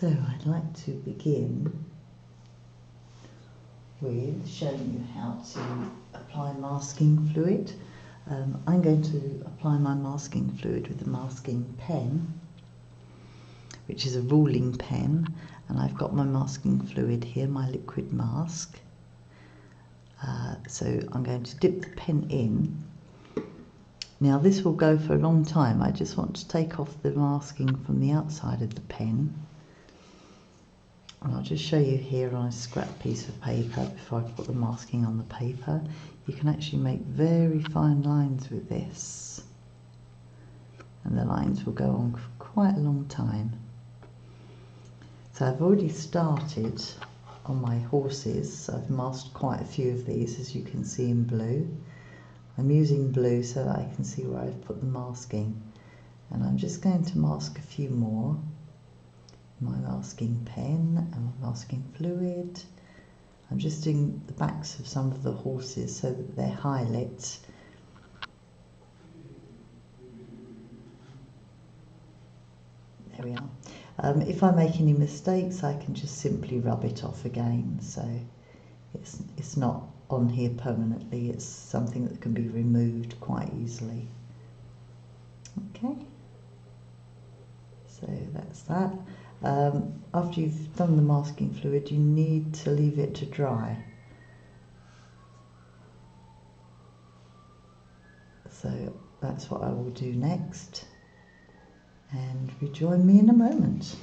So I'd like to begin with showing you how to apply masking fluid. I'm going to apply my masking fluid with a masking pen, which is a ruling pen, and I've got my masking fluid here, my liquid mask. So I'm going to dip the pen in. Now this will go for a long time. I just want to take off the masking from the outside of the pen. And I'll just show you here on a scrap piece of paper before I put the masking on the paper. You can actually make very fine lines with this. And the lines will go on for quite a long time. So I've already started on my horses. I've masked quite a few of these, as you can see in blue. I'm using blue so that I can see where I've put the masking. And I'm just going to mask a few more. My masking pen and my masking fluid. I'm just doing the backs of some of the horses so that they're highlit. There we are. If I make any mistakes, I can just simply rub it off again. So it's not on here permanently. It's something that can be removed quite easily. Okay. So that's that. After you've done the masking fluid, you need to leave it to dry. So that's what I will do next, and rejoin me in a moment.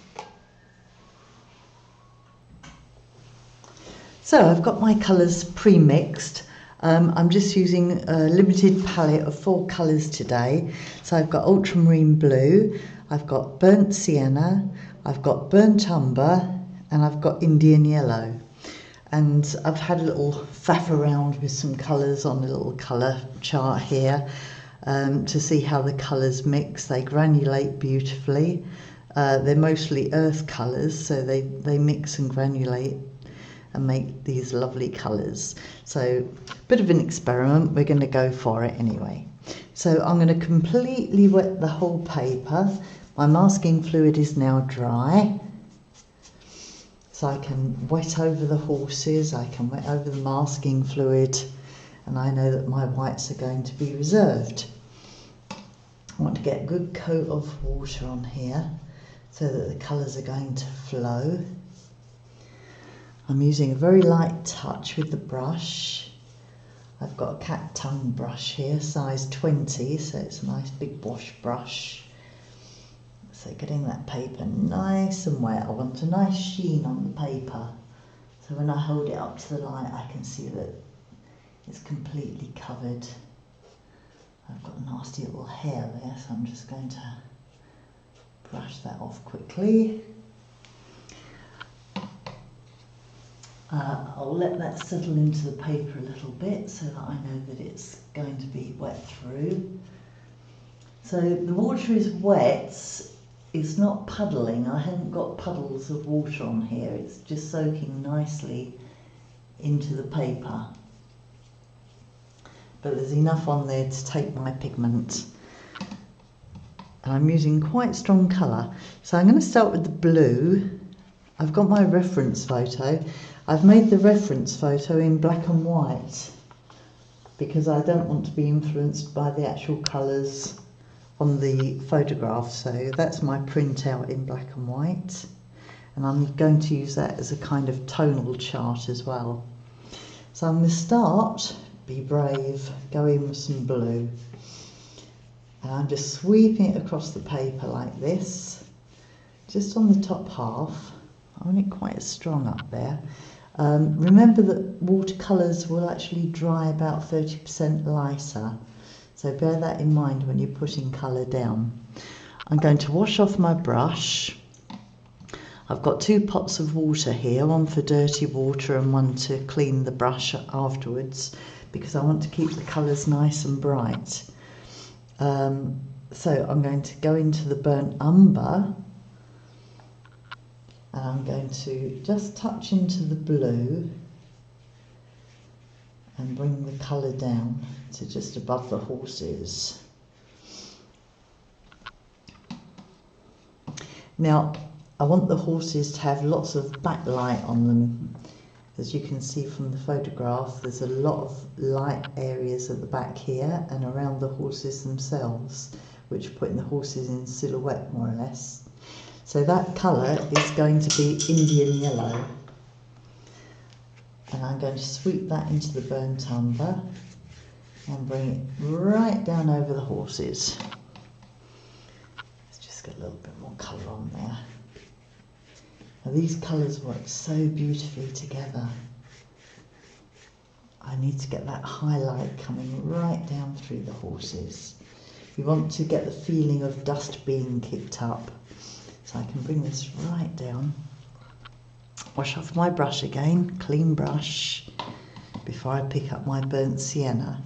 So I've got my colours pre-mixed. I'm just using a limited palette of 4 colours today. So I've got ultramarine blue, I've got burnt sienna, I've got burnt umber, and I've got Indian yellow. And I've had a little faff around with some colours on a little colour chart here to see how the colours mix. They granulate beautifully. They're mostly earth colours, so they mix and granulate and make these lovely colours. So bit of an experiment, we're going to go for it anyway. So I'm going to completely wet the whole paper. My masking fluid is now dry, so I can wet over the horses, I can wet over the masking fluid, and I know that my whites are going to be reserved. I want to get a good coat of water on here so that the colours are going to flow. I'm using a very light touch with the brush. I've got a cat tongue brush here, size 20, so it's a nice big wash brush. So getting that paper nice and wet. I want a nice sheen on the paper. So when I hold it up to the light, I can see that it's completely covered. I've got a nasty little hair there, so I'm just going to brush that off quickly. I'll let that settle into the paper a little bit so that I know that it's going to be wet through. So the water is wet. It's not puddling. I haven't got puddles of water on here. It's just soaking nicely into the paper. But there's enough on there to take my pigment. And I'm using quite strong colour. So I'm going to start with the blue. I've got my reference photo. I've made the reference photo in black and white because I don't want to be influenced by the actual colours on the photograph, so that's my printout in black and white, and I'm going to use that as a kind of tonal chart as well. So I'm going to start, be brave, go in with some blue, and I'm just sweeping it across the paper like this, just on the top half. I want it quite strong up there. Remember that watercolours will actually dry about 30% lighter. So bear that in mind when you're putting colour down. I'm going to wash off my brush. I've got 2 pots of water here, one for dirty water and one to clean the brush afterwards, because I want to keep the colours nice and bright. So I'm going to go into the burnt umber, and I'm going to just touch into the blue and bring the colour down to just above the horses. Now, I want the horses to have lots of backlight on them. As you can see from the photograph, there's a lot of light areas at the back here and around the horses themselves, which are putting the horses in silhouette more or less. So that colour is going to be Indian yellow. And I'm going to sweep that into the burnt umber and bring it right down over the horses. Let's just get a little bit more colour on there. Now these colours work so beautifully together. I need to get that highlight coming right down through the horses. We want to get the feeling of dust being kicked up. So I can bring this right down. Wash off my brush again, clean brush, before I pick up my burnt sienna.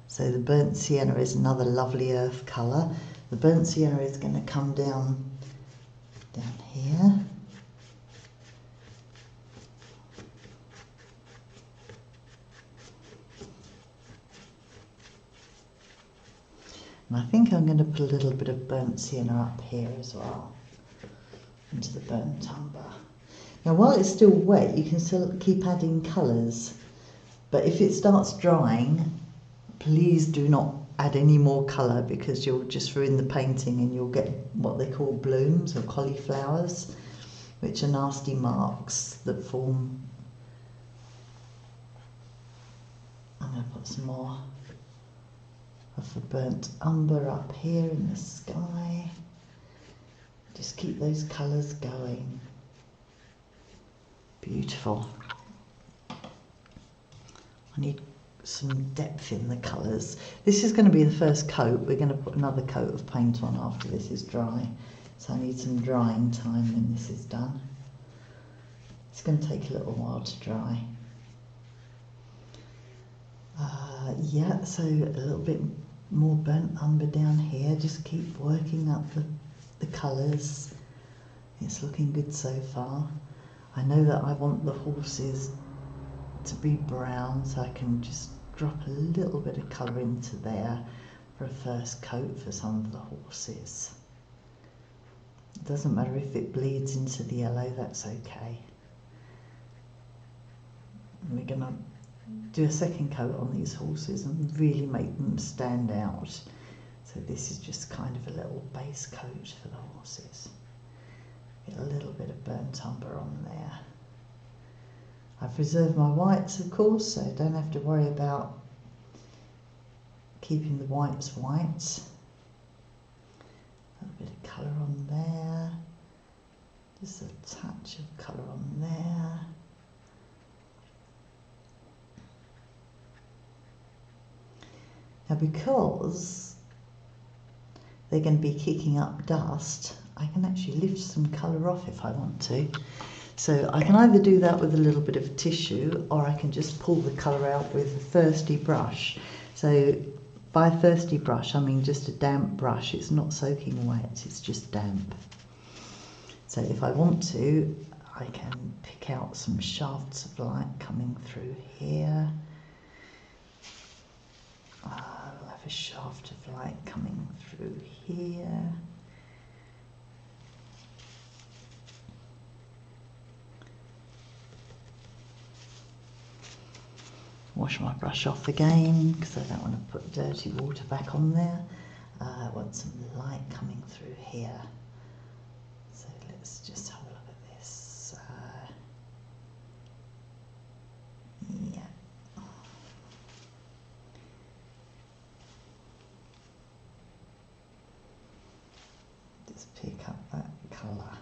So the burnt sienna is another lovely earth colour. The burnt sienna is going to come down here. And I think I'm going to put a little bit of burnt sienna up here as well, into the burnt umber. Now while it's still wet, you can still keep adding colours, but if it starts drying, please do not add any more colour, because you'll just ruin the painting and you'll get what they call blooms or cauliflowers, which are nasty marks that form. I'm going to put some more of the burnt umber up here in the sky. Just keep those colours going. Beautiful. I need some depth in the colours. This is going to be the first coat. We're going to put another coat of paint on after this is dry. So I need some drying time when this is done. It's going to take a little while to dry. Yeah, so a little bit more burnt umber down here. Just keep working up the colours. It's looking good so far. I know that I want the horses to be brown, so I can just drop a little bit of colour into there for a first coat for some of the horses. It doesn't matter if it bleeds into the yellow, that's okay. And we're going to do a second coat on these horses and really make them stand out. So this is just kind of a little base coat for the horses. Get a little bit of burnt umber on there. I've reserved my whites, of course, so I don't have to worry about keeping the whites white. A little bit of colour on there. Just a touch of colour on there. Now because they're going to be kicking up dust, I can actually lift some colour off if I want to. So I can either do that with a little bit of tissue, or I can just pull the colour out with a thirsty brush. So by a thirsty brush, I mean just a damp brush. It's not soaking wet, it's just damp. So if I want to, I can pick out some shafts of light coming through here. I'll have a shaft of light coming through here. Wash my brush off again because I don't want to put dirty water back on there. I want some light coming through here. So let's just have a look at this. Yeah. Just pick up that colour.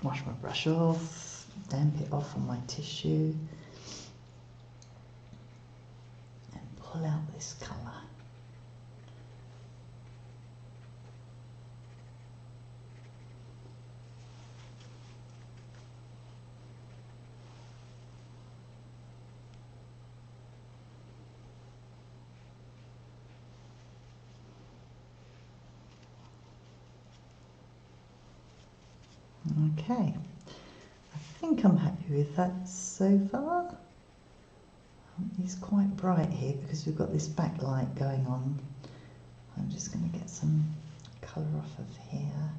Wash my brush off, damp it off on my tissue. Pull out this colour. Okay, I think I'm happy with that so far. It's quite bright here because we've got this backlight going on. I'm just going to get some colour off of here.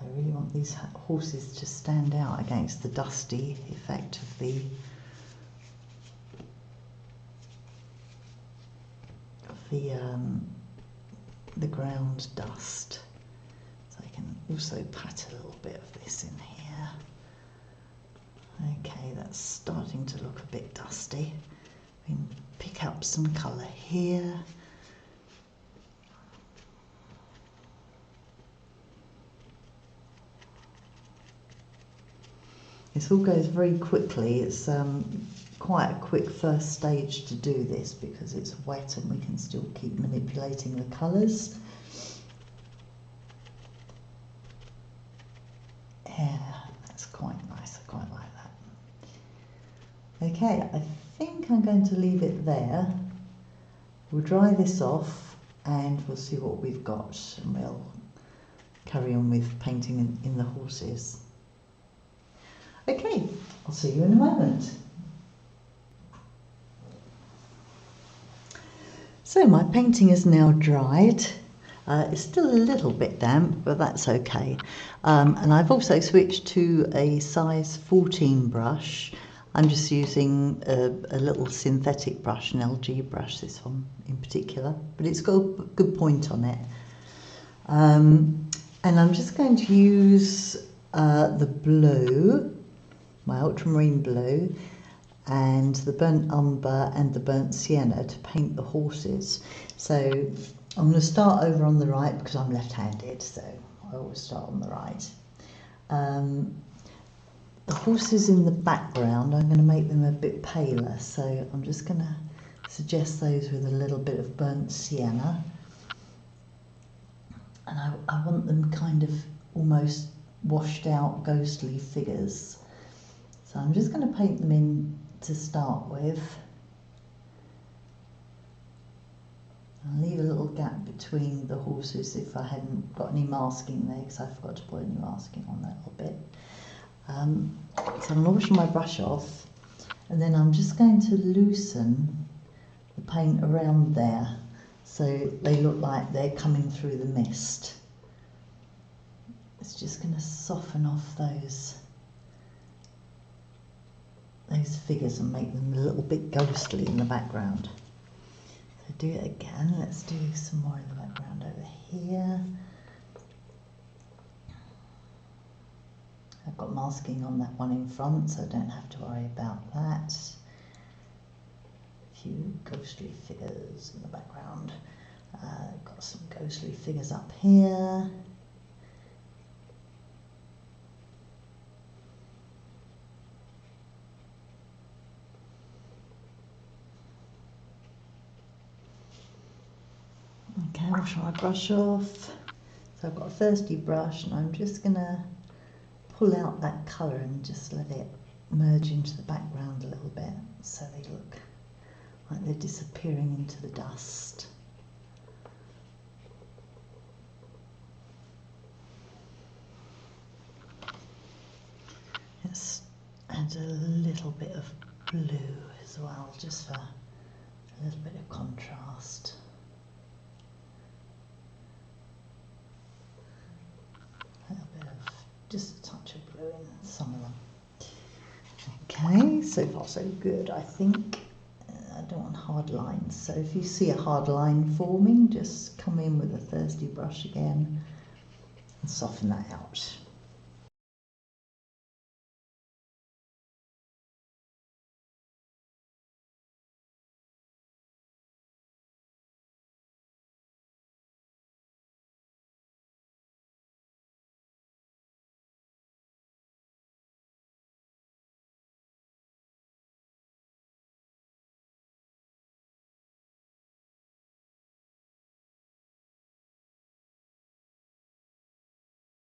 I really want these horses to stand out against the dusty effect of the ground dust. So I can also pat a little bit of this in here. Okay, that's starting to look a bit dusty. We can pick up some colour here. This all goes very quickly. It's quite a quick first stage to do this because it's wet and we can still keep manipulating the colours. Yeah, that's quite nice. I quite like that. Okay, I think I'm going to leave it there. We'll dry this off and we'll see what we've got, and we'll carry on with painting in the horses. Okay, I'll see you in a moment. So my painting is now dried. It's still a little bit damp, but that's okay. And I've also switched to a size 14 brush. I'm just using a little synthetic brush, an LG brush, this one in particular, but it's got a good point on it. And I'm just going to use the blue, my ultramarine blue, and the burnt umber and the burnt sienna to paint the horses. So I'm going to start over on the right because I'm left-handed, so I always start on the right. The horses in the background, I'm going to make them a bit paler, so I'm just going to suggest those with a little bit of burnt sienna. And I want them kind of almost washed out, ghostly figures. So I'm just going to paint them in to start with. I'll leave a little gap between the horses if I hadn't got any masking there, because I forgot to put any masking on that little bit. So I'm going to wash my brush off, and then I'm just going to loosen the paint around there so they look like they're coming through the mist. It's just going to soften off those figures and make them a little bit ghostly in the background. So do it again. Let's do some more in the background over here. I've got masking on that one in front, so I don't have to worry about that. A few ghostly figures in the background. Got some ghostly figures up here. Okay, wash my brush off. So I've got a thirsty brush, and I'm just going to pull out that colour and just let it merge into the background a little bit so they look like they're disappearing into the dust. Let's add a little bit of blue as well, just for a little bit of contrast. A little bit of, just a touch of blue in some of them. Okay, so far so good, I think. I don't want hard lines, so if you see a hard line forming, just come in with a thirsty brush again and soften that out.